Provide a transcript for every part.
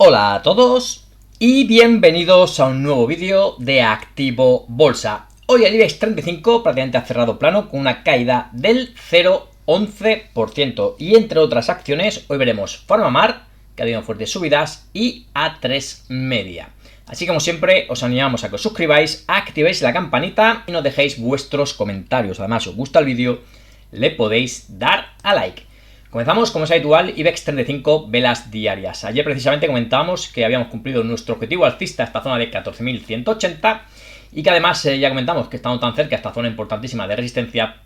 Hola a todos y bienvenidos a un nuevo vídeo de Activo Bolsa. Hoy el IBEX 35 prácticamente ha cerrado plano con una caída del 0,11% y entre otras acciones hoy veremos PharmaMar, que ha tenido fuertes subidas, y A3 Media. Así como siempre os animamos a que os suscribáis, activéis la campanita y nos dejéis vuestros comentarios. Además, si os gusta el vídeo, le podéis dar a like. Comenzamos, como es habitual, IBEX 35 velas diarias. Ayer precisamente comentábamos que habíamos cumplido nuestro objetivo alcista, esta zona de 14.180, y que además ya comentamos que estando tan cerca, esta zona importantísima de resistencia,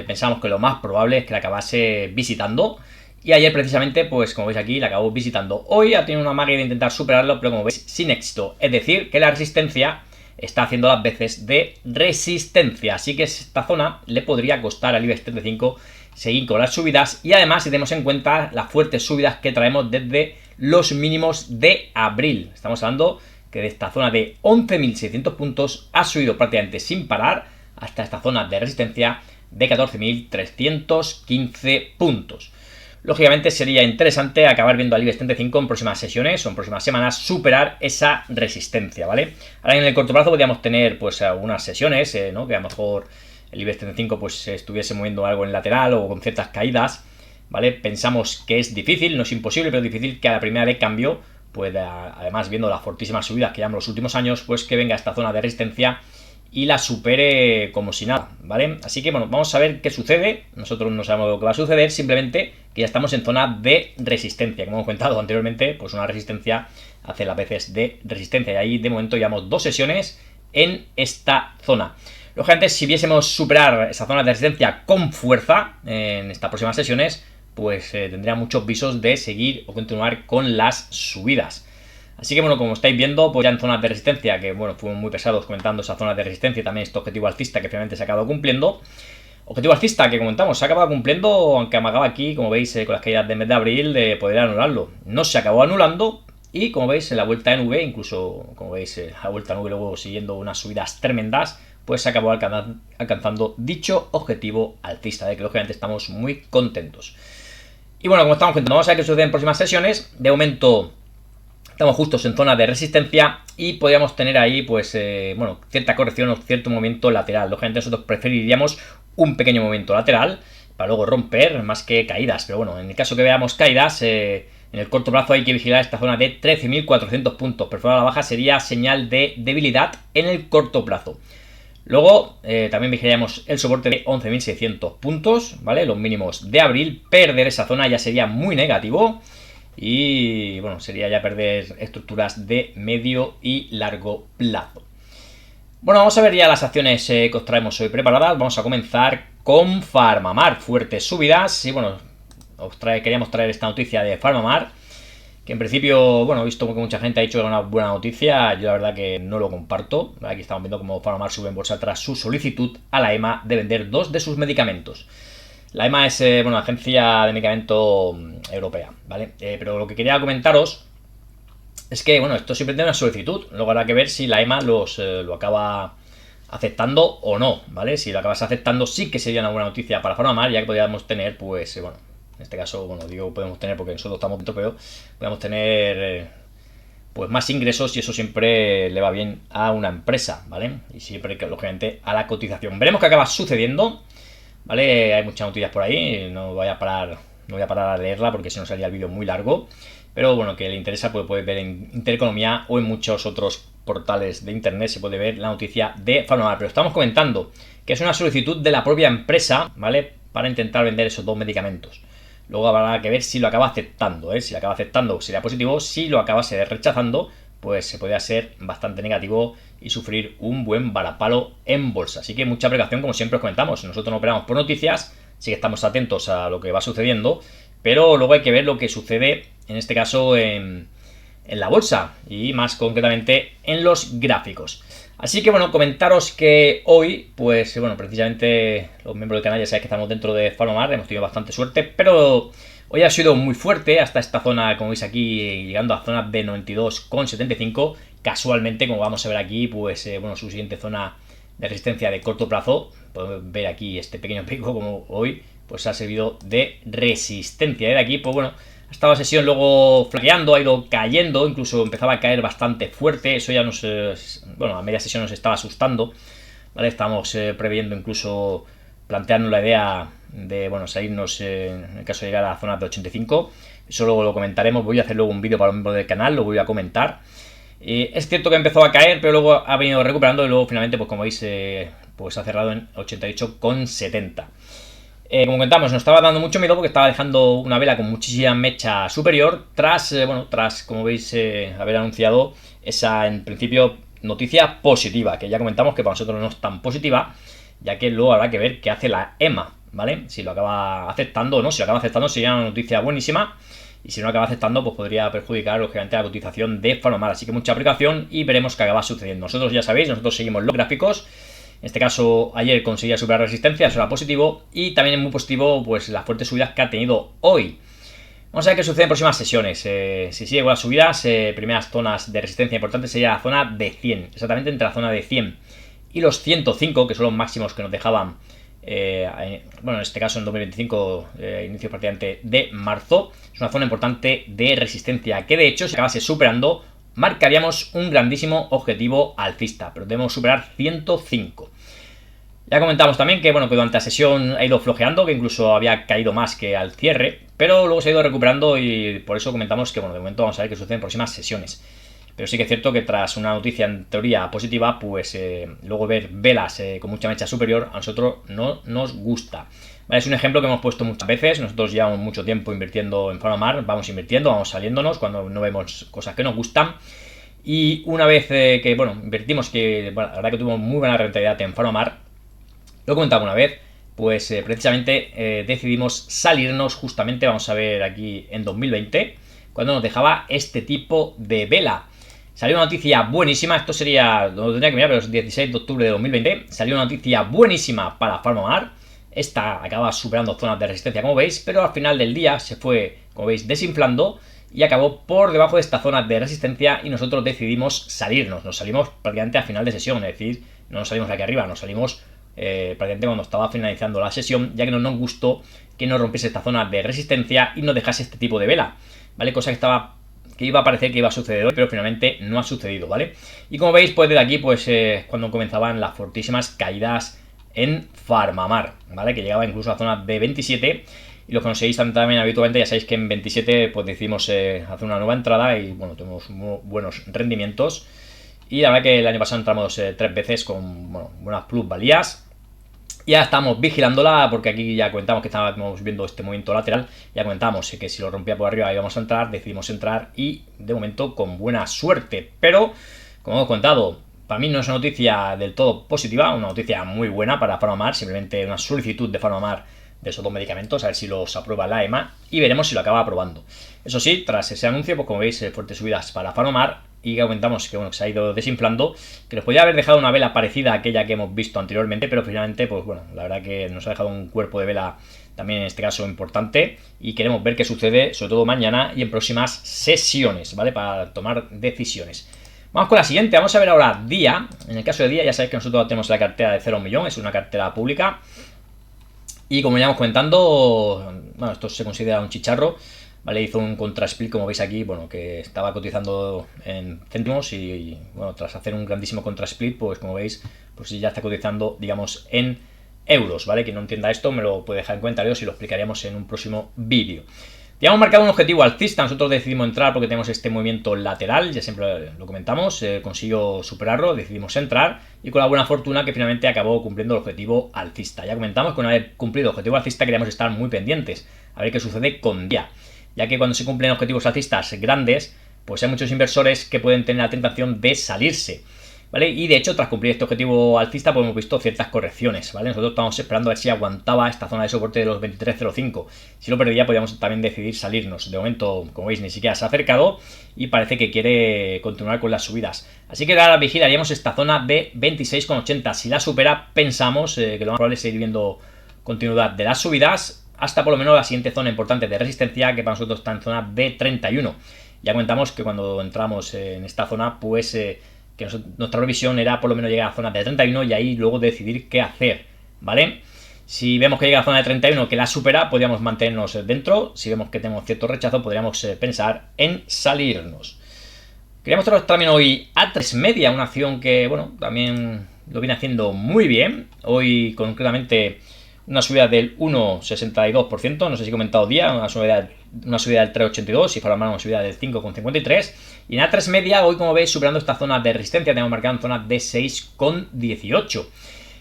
pensamos que lo más probable es que la acabase visitando. Y ayer precisamente, pues como veis aquí, la acabó visitando. Hoy ha tenido una magia de intentar superarlo, pero como veis, sin éxito. Es decir, que la resistencia está haciendo las veces de resistencia. Así que esta zona le podría costar al IBEX 35 seguir con las subidas. Y además, si tenemos en cuenta las fuertes subidas que traemos desde los mínimos de abril. Estamos hablando que de esta zona de 11.600 puntos ha subido prácticamente sin parar hasta esta zona de resistencia de 14.315 puntos. Lógicamente sería interesante acabar viendo al IBEX 35 en próximas sesiones o en próximas semanas superar esa resistencia, ¿vale? Ahora en el corto plazo podríamos tener pues algunas sesiones, ¿no? Que a lo mejor el IBEX 35 pues se estuviese moviendo algo en lateral o con ciertas caídas, ¿vale? Pensamos que es difícil, no es imposible, pero difícil que a la primera de cambio, pues además viendo las fortísimas subidas que llevamos los últimos años, pues que venga a esta zona de resistencia y la supere como si nada, ¿vale? Así que bueno, vamos a ver qué sucede. Nosotros no sabemos lo que va a suceder, simplemente que ya estamos en zona de resistencia. Como hemos comentado anteriormente, pues una resistencia hace las veces de resistencia. Y ahí de momento llevamos 2 sesiones en esta zona. Lógicamente, si viésemos superar esa zona de resistencia con fuerza en estas próximas sesiones, pues tendría muchos visos de seguir o continuar con las subidas. Así que bueno, como estáis viendo, pues ya en zonas de resistencia, que bueno, fuimos muy pesados comentando esa zona de resistencia y también este objetivo alcista que finalmente se ha acabado cumpliendo. Objetivo alcista que comentamos, se ha acabado cumpliendo, aunque amagaba aquí, como veis, con las caídas del mes de abril, de poder anularlo. No se acabó anulando y como veis, en la vuelta en V, incluso como veis, la vuelta en V luego siguiendo unas subidas tremendas, pues se acabó alcanzando dicho objetivo alcista, de que lógicamente estamos muy contentos. Y bueno, como estamos contando, vamos a ver qué sucede en próximas sesiones. De momento estamos justos en zona de resistencia y podríamos tener ahí, pues, bueno, cierta corrección o cierto movimiento lateral. Lógicamente nosotros preferiríamos un pequeño movimiento lateral para luego romper más que caídas. Pero bueno, en el caso que veamos caídas, en el corto plazo hay que vigilar esta zona de 13.400 puntos. Perforar a la baja sería señal de debilidad en el corto plazo. Luego también vigilaríamos el soporte de 11.600 puntos, ¿vale? Los mínimos de abril. Perder esa zona ya sería muy negativo. Y bueno, sería ya perder estructuras de medio y largo plazo. Bueno, vamos a ver ya las acciones que os traemos hoy preparadas. Vamos a comenzar con PharmaMar, fuertes subidas. Y bueno, queríamos traer esta noticia de PharmaMar, que en principio, bueno, he visto que mucha gente ha dicho que era una buena noticia. Yo la verdad que no lo comparto. Aquí estamos viendo cómo PharmaMar sube en bolsa tras su solicitud a la EMA de vender 2 de sus medicamentos. La EMA es bueno, la agencia de medicamento europea, ¿vale? Pero lo que quería comentaros es que, bueno, esto simplemente es una solicitud. Luego habrá que ver si la EMA lo acaba aceptando o no, ¿vale? Si lo acabas aceptando, sí que sería una buena noticia para PharmaMar, ya que podríamos tener, pues, bueno, en este caso, bueno, digo podemos tener porque nosotros estamos dentro, pero podemos tener pues más ingresos y eso siempre le va bien a una empresa, ¿vale? Y siempre, lógicamente, a la cotización. Veremos qué acaba sucediendo, ¿vale? Hay muchas noticias por ahí, no voy a parar a leerla porque si no sería el vídeo muy largo. Pero bueno, que le interesa, pues puede ver en Intereconomía o en muchos otros portales de internet se puede ver la noticia de PharmaMar. Pero estamos comentando que es una solicitud de la propia empresa, ¿vale? Para intentar vender esos 2 medicamentos. Luego habrá que ver si lo acaba aceptando, ¿eh? Si lo acaba aceptando sería positivo, si lo acaba rechazando, pues se podría ser bastante negativo y sufrir un buen varapalo en bolsa. Así que mucha precaución, como siempre os comentamos. Nosotros no operamos por noticias, sí que estamos atentos a lo que va sucediendo, pero luego hay que ver lo que sucede, en este caso, en la bolsa y más concretamente en los gráficos. Así que bueno, comentaros que hoy, pues bueno, precisamente los miembros del canal ya sabéis que estamos dentro de PharmaMar, hemos tenido bastante suerte, pero hoy ha sido muy fuerte hasta esta zona, como veis aquí, llegando a zonas de 92,75. Casualmente, como vamos a ver aquí, pues bueno, su siguiente zona de resistencia de corto plazo, podemos ver aquí este pequeño pico como hoy, pues ha servido de resistencia. De aquí, pues bueno, Ha estado la sesión luego flaqueando, ha ido cayendo, incluso empezaba a caer bastante fuerte. Eso ya nos, bueno, a media sesión nos estaba asustando, ¿vale? Estamos previendo incluso plantearnos la idea de, bueno, salirnos en el caso de llegar a la zona de 85. Eso luego lo comentaremos. Voy a hacer luego un vídeo para los miembros del canal, lo voy a comentar. Es cierto que empezó a caer, pero luego ha venido recuperando y luego finalmente, pues como veis, pues ha cerrado en 88,70. Como comentamos, nos estaba dando mucho miedo porque estaba dejando una vela con muchísima mecha superior tras, bueno, tras, como veis, haber anunciado esa, en principio, noticia positiva, que ya comentamos que para nosotros no es tan positiva, ya que luego habrá que ver qué hace la EMA, ¿vale? Si lo acaba aceptando o no. Si lo acaba aceptando sería una noticia buenísima, y si no acaba aceptando, pues podría perjudicar lógicamente la cotización de PharmaMar. Así que mucha aplicación y veremos qué acaba sucediendo. Nosotros ya sabéis, nosotros seguimos los gráficos. En este caso, ayer conseguía superar resistencia, eso era positivo. Y también es muy positivo, pues, las fuertes subidas que ha tenido hoy. Vamos a ver qué sucede en próximas sesiones. Si sigue con las subidas, primeras zonas de resistencia importantes sería la zona de 100. Exactamente entre la zona de 100 y los 105, que son los máximos que nos dejaban, bueno, en este caso en 2025, inicio prácticamente de marzo. Es una zona importante de resistencia que, de hecho, si acabase superando, marcaríamos un grandísimo objetivo alcista, pero debemos superar 105. Ya comentamos también que, bueno, que durante la sesión ha ido flojeando, que incluso había caído más que al cierre, pero luego se ha ido recuperando y por eso comentamos que, bueno, de momento vamos a ver qué sucede en próximas sesiones. Pero sí que es cierto que tras una noticia en teoría positiva, pues luego ver velas con mucha mecha superior a nosotros no nos gusta. Vale, es un ejemplo que hemos puesto muchas veces. Nosotros llevamos mucho tiempo invirtiendo en PharmaMar, vamos invirtiendo, vamos saliéndonos cuando no vemos cosas que nos gustan. Y una vez que, bueno, invertimos, que bueno, la verdad que tuvimos muy buena rentabilidad en PharmaMar, lo comentaba una vez, pues precisamente decidimos salirnos justamente, vamos a ver aquí en 2020, cuando nos dejaba este tipo de vela. Salió una noticia buenísima, esto sería, no lo tendría que mirar, pero es 16 de octubre de 2020, salió una noticia buenísima para PharmaMar. Esta acaba superando zonas de resistencia, como veis, pero al final del día se fue, como veis, desinflando y acabó por debajo de esta zona de resistencia y nosotros decidimos salirnos. Nos salimos prácticamente a final de sesión, es decir, no nos salimos aquí arriba, nos salimos prácticamente cuando estaba finalizando la sesión, ya que no nos gustó que nos rompiese esta zona de resistencia y nos dejase este tipo de vela, ¿vale? Cosa que iba a parecer que iba a suceder hoy, pero finalmente no ha sucedido, ¿vale? Y como veis, pues desde aquí, pues cuando comenzaban las fortísimas caídas en PharmaMar, ¿vale? Que llegaba incluso a la zona de 27. Y los que nos seguís también habitualmente ya sabéis que en 27 pues decidimos hacer una nueva entrada y bueno, tenemos buenos rendimientos. Y la verdad que el año pasado entramos 3 veces con, bueno, buenas plusvalías. Ya estamos vigilándola porque aquí ya comentamos que estábamos viendo este movimiento lateral. Ya comentamos que si lo rompía por arriba íbamos a entrar, decidimos entrar y de momento con buena suerte. Pero, como hemos contado, para mí no es una noticia del todo positiva, una noticia muy buena para PharmaMar, simplemente una solicitud de PharmaMar de esos dos medicamentos, a ver si los aprueba la EMA y veremos si lo acaba aprobando. Eso sí, tras ese anuncio, pues como veis, fuertes subidas para PharmaMar. Y comentamos que, bueno, que se ha ido desinflando, que nos podría haber dejado una vela parecida a aquella que hemos visto anteriormente, pero finalmente, pues bueno, la verdad que nos ha dejado un cuerpo de vela también en este caso importante y queremos ver qué sucede, sobre todo mañana y en próximas sesiones, ¿vale? Para tomar decisiones. Vamos con la siguiente, vamos a ver ahora Día. En el caso de Día, ya sabéis que nosotros tenemos la cartera de 0 a 1 millón, es una cartera pública. Y como ya vamos comentando, bueno, esto se considera un chicharro, ¿vale? Hizo un contra-split, como veis aquí, bueno, que estaba cotizando en céntimos y bueno, tras hacer un grandísimo contra-split, pues como veis, pues ya está cotizando, digamos, en euros, ¿vale? Quien no entienda esto me lo puede dejar en comentarios y lo explicaríamos en un próximo vídeo. Ya hemos marcado un objetivo alcista, nosotros decidimos entrar porque tenemos este movimiento lateral, ya siempre lo comentamos, consiguió superarlo, decidimos entrar y con la buena fortuna que finalmente acabó cumpliendo el objetivo alcista. Ya comentamos que una vez cumplido el objetivo alcista queríamos estar muy pendientes, a ver qué sucede con Día, ya que cuando se cumplen objetivos alcistas grandes, pues hay muchos inversores que pueden tener la tentación de salirse, ¿vale? Y de hecho, tras cumplir este objetivo alcista, pues hemos visto ciertas correcciones, ¿vale? Nosotros estamos esperando a ver si aguantaba esta zona de soporte de los 23.05. Si lo perdía, podríamos también decidir salirnos. De momento, como veis, ni siquiera se ha acercado y parece que quiere continuar con las subidas. Así que ahora vigilaríamos esta zona de 26,80. Si la supera, pensamos que lo más probable es seguir viendo continuidad de las subidas hasta por lo menos la siguiente zona importante de resistencia, que para nosotros está en zona de 31. Ya comentamos que cuando entramos en esta zona, pues que nuestra previsión era por lo menos llegar a la zona de 31 y ahí luego decidir qué hacer, ¿vale? Si vemos que llega a la zona de 31 que la supera, podríamos mantenernos dentro. Si vemos que tenemos cierto rechazo, podríamos pensar en salirnos. Quería mostraros también hoy A3 Media, una acción que, bueno, también lo viene haciendo muy bien. Hoy concretamente una subida del 1,62%, no sé si he comentado día, una subida del 3,82, si fuera más una subida del 5,53. Y en A3 Media, hoy como veis, superando esta zona de resistencia, tenemos marcada en zona de 6,18.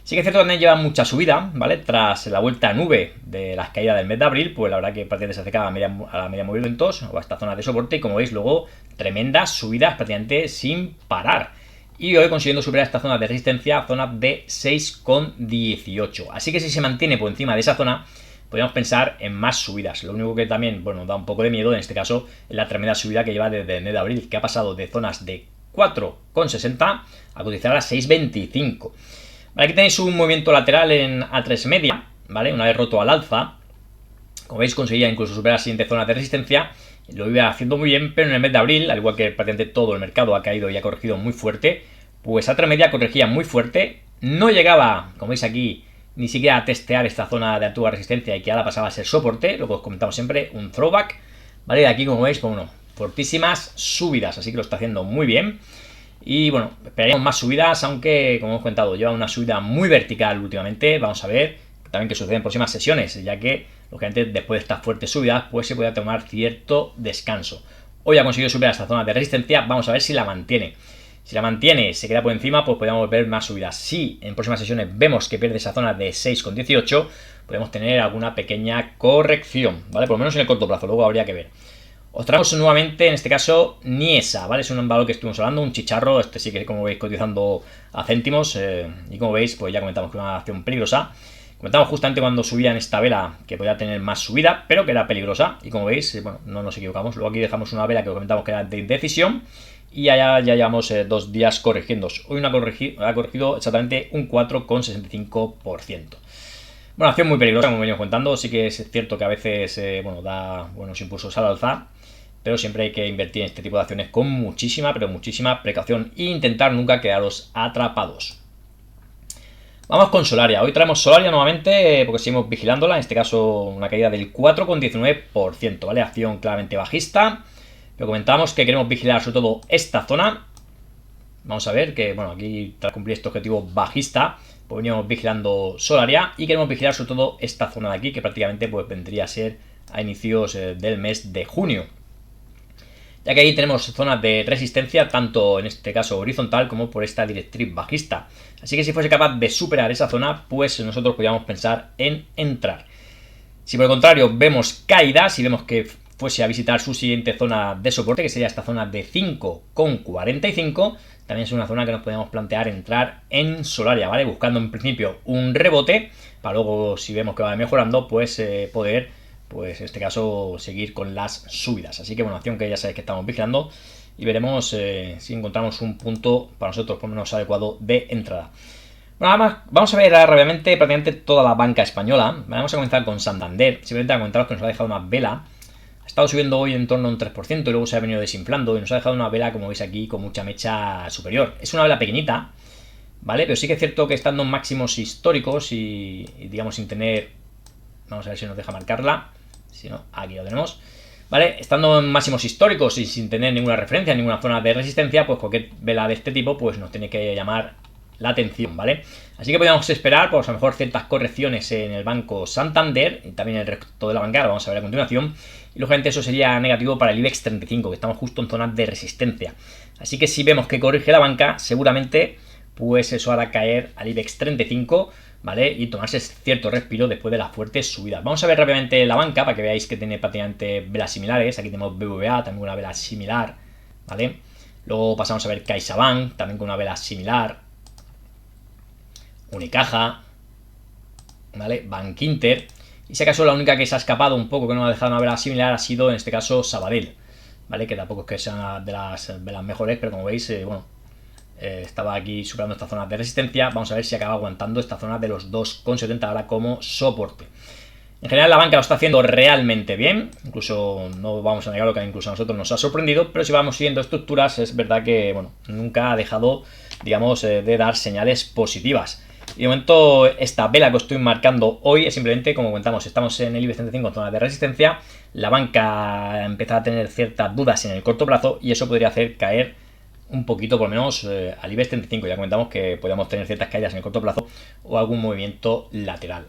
Sí que es cierto que también lleva mucha subida, ¿vale? Tras la vuelta a nube de las caídas del mes de abril, pues la verdad que prácticamente se acercaba a la media móvil en o a esta zona de soporte, y como veis luego tremendas subidas prácticamente sin parar. Y hoy consiguiendo superar esta zona de resistencia, zona de 6,18. Así que si se mantiene por encima de esa zona, podríamos pensar en más subidas. Lo único que también, bueno, da un poco de miedo en este caso es la tremenda subida que lleva desde el mes de abril, que ha pasado de zonas de 4,60 a cotizar a 6,25. Vale, aquí tenéis un movimiento lateral en A3 Media, ¿vale? Una vez roto al alza, como veis conseguía incluso superar la siguiente zona de resistencia, lo iba haciendo muy bien, pero en el mes de abril, al igual que prácticamente todo el mercado ha caído y ha corregido muy fuerte, pues A3 Media corregía muy fuerte, no llegaba, como veis aquí, ni siquiera a testear esta zona de alta resistencia y que ahora pasaba a ser soporte, lo que os comentamos siempre, un throwback, ¿vale? De aquí, como veis, pues bueno, fortísimas subidas, así que lo está haciendo muy bien. Y bueno, esperaríamos más subidas, aunque como hemos comentado, lleva una subida muy vertical últimamente. Vamos a ver también qué sucede en próximas sesiones, ya que lógicamente después de estas fuertes subidas pues se puede tomar cierto descanso. Hoy ha conseguido superar esta zona de resistencia, vamos a ver si la mantiene. Si la mantiene, se queda por encima, pues podríamos ver más subidas. Si en próximas sesiones vemos que pierde esa zona de 6,18, podemos tener alguna pequeña corrección, ¿vale? Por lo menos en el corto plazo, luego habría que ver. Os traemos nuevamente, en este caso, Niesa, ¿vale? Es un valor que estuvimos hablando, un chicharro, este sí que como veis cotizando a céntimos, y como veis, pues ya comentamos que es una acción peligrosa. Comentamos justamente cuando subía en esta vela que podía tener más subida, pero que era peligrosa, y como veis, bueno, no nos equivocamos. Luego aquí dejamos una vela que comentamos que era de indecisión, y ya llevamos 2 días corrigiendo. Hoy ha corregido exactamente un 4,65%. Bueno, acción muy peligrosa, como venimos contando. Sí que es cierto que a veces bueno, da buenos impulsos al alza, pero siempre hay que invertir en este tipo de acciones con muchísima, pero muchísima precaución e intentar nunca quedaros atrapados. Vamos con Solaria. Hoy traemos Solaria nuevamente porque seguimos vigilándola. En este caso, una caída del 4,19%, ¿vale? Acción claramente bajista. Pero comentamos que queremos vigilar sobre todo esta zona. Vamos a ver que, bueno, aquí tras cumplir este objetivo bajista, pues veníamos vigilando Solaria y queremos vigilar sobre todo esta zona de aquí, que prácticamente pues vendría a ser a inicios del mes de junio. Ya que ahí tenemos zonas de resistencia, tanto en este caso horizontal como por esta directriz bajista. Así que si fuese capaz de superar esa zona, pues nosotros podríamos pensar en entrar. Si por el contrario vemos caídas y vemos que fuese a visitar su siguiente zona de soporte, que sería esta zona de 5,45, también es una zona que nos podemos plantear entrar en Solaria, ¿vale? Buscando en principio un rebote, para luego, si vemos que va mejorando, pues poder, pues en este caso, seguir con las subidas. Así que bueno, acción que ya sabéis que estamos vigilando y veremos si encontramos un punto para nosotros por lo menos adecuado de entrada. Bueno, además, vamos a ver rápidamente prácticamente toda la banca española. Vamos a comenzar con Santander. Simplemente a comentaros que nos ha dejado una vela. Ha estado subiendo hoy en torno a un 3% y luego se ha venido desinflando y nos ha dejado una vela, como veis aquí, con mucha mecha superior. Es una vela pequeñita, ¿vale? Pero sí que es cierto que estando en máximos históricos y digamos sin tener... Vamos a ver si nos deja marcarla. Si no, aquí lo tenemos. ¿Vale? Estando en máximos históricos y sin tener ninguna referencia, ninguna zona de resistencia, pues cualquier vela de este tipo pues nos tiene que llamar la atención, ¿vale? Así que podríamos esperar, pues a lo mejor ciertas correcciones en el Banco Santander y también el resto de la banca, lo vamos a ver a continuación. Y lógicamente eso sería negativo para el IBEX 35, que estamos justo en zonas de resistencia. Así que si vemos que corrige la banca, seguramente pues eso hará caer al IBEX 35, ¿vale? Y tomarse cierto respiro después de las fuertes subidas. Vamos a ver rápidamente la banca para que veáis que tiene prácticamente velas similares. Aquí tenemos BBVA, también una vela similar, ¿vale? Luego pasamos a ver CaixaBank, también con una vela similar. Unicaja, ¿vale? Bankinter. Y si acaso la única que se ha escapado un poco, que no ha dejado una vela similar, ha sido en este caso Sabadell, ¿vale? Que tampoco es que sea de las mejores, pero como veis, bueno, estaba aquí superando esta zona de resistencia. Vamos a ver si acaba aguantando esta zona de los 2,70 ahora como soporte. En general la banca lo está haciendo realmente bien, incluso no vamos a negarlo que incluso a nosotros nos ha sorprendido, pero si vamos siguiendo estructuras es verdad que, bueno, nunca ha dejado, digamos, de dar señales positivas. Y de momento esta vela que os estoy marcando hoy es simplemente, como comentamos, estamos en el IBEX 35 en zona de resistencia, la banca empieza a tener ciertas dudas en el corto plazo y eso podría hacer caer un poquito por lo menos al IBEX 35. Ya comentamos que podríamos tener ciertas caídas en el corto plazo o algún movimiento lateral.